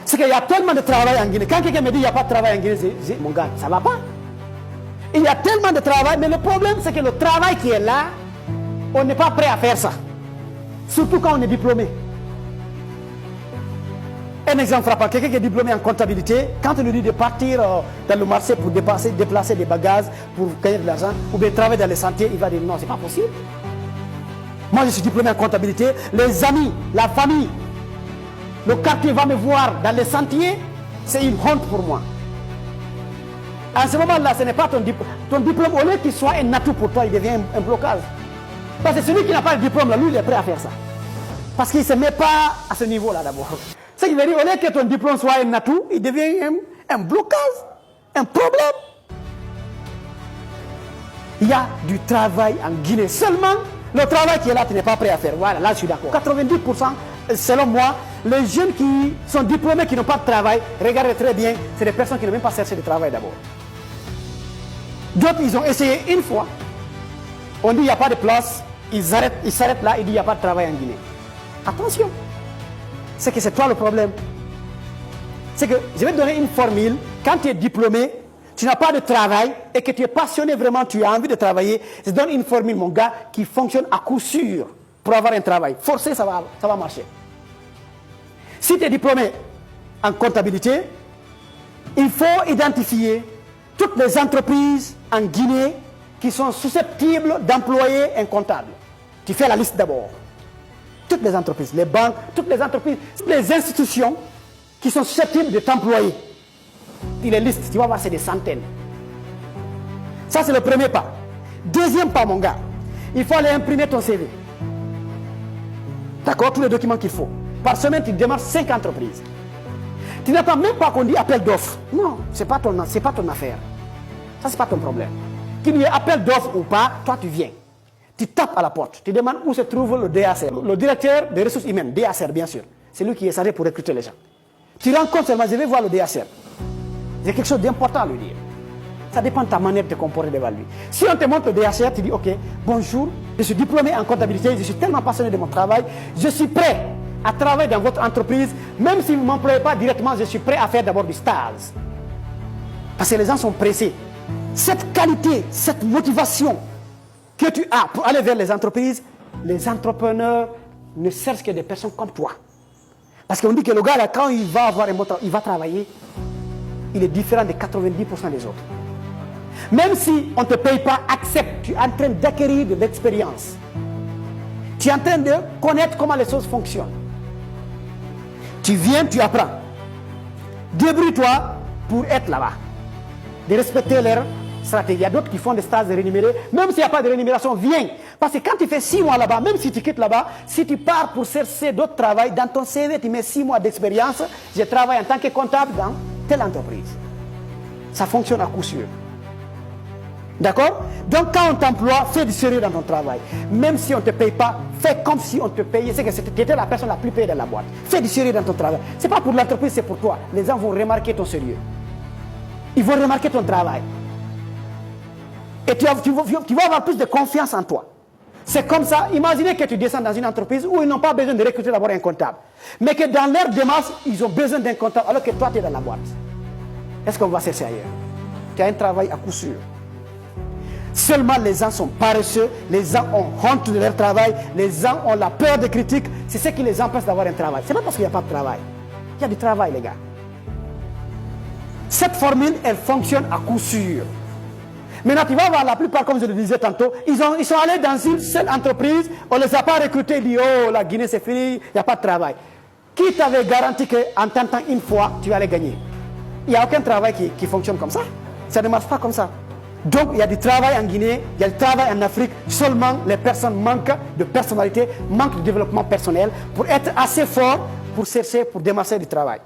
C'est qu'il y a tellement de travail en Guinée. Quand quelqu'un me dit qu'il n'y a pas de travail en Guinée, mon gars, ça ne va pas. Il y a tellement de travail, mais le problème, c'est que le travail qui est là, on n'est pas prêt à faire ça. Surtout quand on est diplômé. Un exemple frappant, quelqu'un qui est diplômé en comptabilité, quand on lui dit de partir dans le marché pour déplacer des bagages, pour gagner de l'argent, ou bien travailler dans les sentiers, il va dire non, c'est pas possible. Moi, je suis diplômé en comptabilité, les amis, la famille, le quartier va me voir dans les sentiers, c'est une honte pour moi. À ce moment-là, ce n'est pas ton diplôme. Ton diplôme, au lieu qu'il soit un atout pour toi, il devient un blocage. Parce que celui qui n'a pas de diplôme, là, lui, il est prêt à faire ça. Parce qu'il ne se met pas à ce niveau-là d'abord. Ce qui veut dire, au lieu que ton diplôme soit un atout, il devient un blocage, un problème. Il y a du travail en Guinée. Seulement, le travail qui est là, tu n'es pas prêt à faire. Voilà, là, je suis d'accord. 90%, selon moi, les jeunes qui sont diplômés, qui n'ont pas de travail, regardez très bien, c'est des personnes qui n'ont même pas cherché de travail d'abord. D'autres, ils ont essayé une fois. On dit qu'il n'y a pas de place. Ils s'arrêtent là, ils disent qu'il n'y a pas de travail en Guinée. Attention. C'est que c'est toi le problème. C'est que, je vais te donner une formule. Quand tu es diplômé, tu n'as pas de travail et que tu es passionné vraiment, tu as envie de travailler, je te donne une formule, mon gars, qui fonctionne à coup sûr pour avoir un travail. Forcé, ça va marcher. Si tu es diplômé en comptabilité, il faut identifier toutes les entreprises en Guinée qui sont susceptibles d'employer un comptable. Tu fais la liste d'abord. Toutes les entreprises, les banques, toutes les entreprises, toutes les institutions qui sont susceptibles de t'employer. Tu les listes, tu vas voir, c'est des centaines. Ça, c'est le premier pas. Deuxième pas, mon gars, il faut aller imprimer ton CV. D'accord, tous les documents qu'il faut. Par semaine, tu démarres 5 entreprises. Tu n'attends même pas qu'on dise appel d'offres. Non, ce n'est pas ton affaire. Ça, ce n'est pas ton problème. Qu'il y ait appel d'offres ou pas, toi, tu viens. Tu tapes à la porte. Tu demandes où se trouve le DACR. Le directeur des ressources humaines, DACR, bien sûr. C'est lui qui est chargé pour recruter les gens. Tu rencontres seulement, je vais voir le DACR. Il y a quelque chose d'important à lui dire. Ça dépend de ta manière de te comporter devant lui. Si on te montre le DACR, tu dis, ok, bonjour, je suis diplômé en comptabilité, je suis tellement passionné de mon travail, je suis prêt à travailler dans votre entreprise, même si vous ne m'employez pas directement, je suis prêt à faire d'abord du stage. Parce que les gens sont pressés. Cette qualité, cette motivation que tu as pour aller vers les entreprises, les entrepreneurs ne cherchent que des personnes comme toi. Parce qu'on dit que le gars, là, quand il va avoir un mot, il va travailler, il est différent de 90% des autres. Même si on ne te paye pas, accepte, tu es en train d'acquérir de l'expérience. Tu es en train de connaître comment les choses fonctionnent. Tu viens, tu apprends. Débrouille-toi pour être là-bas. De respecter leur stratégie. Il y a d'autres qui font des stages rémunérés. Même s'il n'y a pas de rémunération, viens. Parce que quand tu fais 6 mois là-bas, même si tu quittes là-bas, si tu pars pour chercher d'autres travail, dans ton CV, tu mets 6 mois d'expérience. Je travaille en tant que comptable dans telle entreprise. Ça fonctionne à coup sûr. D'accord? Donc quand on t'emploie, fais du sérieux dans ton travail. Même si on ne te paye pas, fais comme si on te payait. C'est que tu étais la personne la plus payée de la boîte. Fais du sérieux dans ton travail. Ce n'est pas pour l'entreprise, c'est pour toi. Les gens vont remarquer ton sérieux. Ils vont remarquer ton travail. Et tu vas avoir plus de confiance en toi. C'est comme ça. Imaginez que tu descends dans une entreprise où ils n'ont pas besoin de recruter d'abord un comptable. Mais que dans leur démarche, ils ont besoin d'un comptable alors que toi, tu es dans la boîte. Est-ce qu'on va chercher ailleurs? Tu as un travail à coup sûr. Seulement les gens sont paresseux, les gens ont honte de leur travail, les gens ont la peur des critiques. C'est ce qui les empêche d'avoir un travail. Ce n'est pas parce qu'il n'y a pas de travail. Il y a du travail, les gars. Cette formule, elle fonctionne à coup sûr. Maintenant, tu vas voir la plupart, comme je le disais tantôt, ils sont allés dans une seule entreprise, on ne les a pas recrutés, ils disent, oh, la Guinée c'est fini, il n'y a pas de travail. Qui t'avait garanti qu'en tentant une fois, tu allais gagner? Il n'y a aucun travail qui fonctionne comme ça. Ça ne marche pas comme ça. Donc, il y a du travail en Guinée, il y a du travail en Afrique, seulement les personnes manquent de personnalité, manquent de développement personnel pour être assez fort pour chercher, pour démarcher du travail.